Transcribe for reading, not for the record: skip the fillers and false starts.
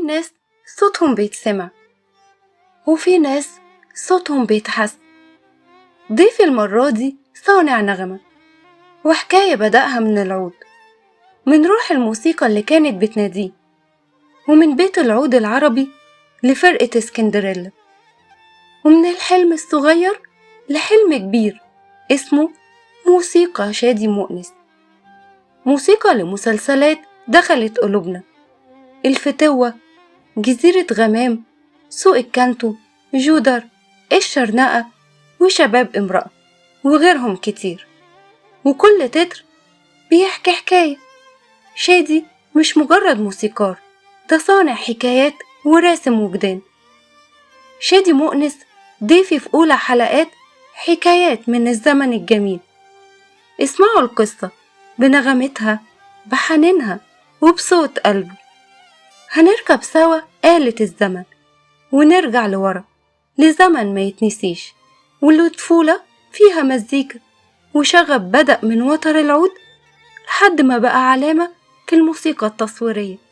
ناس صوتهم بيتسمع وفي ناس صوتهم بيتحس. ضيف المرة دي صانع نغمة وحكاية بدأها من العود، من روح الموسيقى اللي كانت بتناديه، ومن بيت العود العربي لفرقة اسكندريلا، ومن الحلم الصغير لحلم كبير اسمه موسيقى شادي مؤنس. موسيقى لمسلسلات دخلت قلوبنا: الفتوة، جزيرة غمام، سوق الكانتو، جودر، الشرنقة، وشباب امرأة، وغيرهم كتير. وكل تتر بيحكي حكاية. شادي مش مجرد موسيقار، ده صانع حكايات وراسم وجدان. شادي مؤنس ضيفي في أولى حلقات حكايات من الزمن الجميل. اسمعوا القصة بنغمتها، بحنينها، وبصوت قلبه. هنركب سوا آلة الزمن ونرجع لورا لزمن ما يتنسيش، واللي طفولة فيها مزيكا وشغب بدأ من وتر العود لحد ما بقى علامة في الموسيقى التصويرية.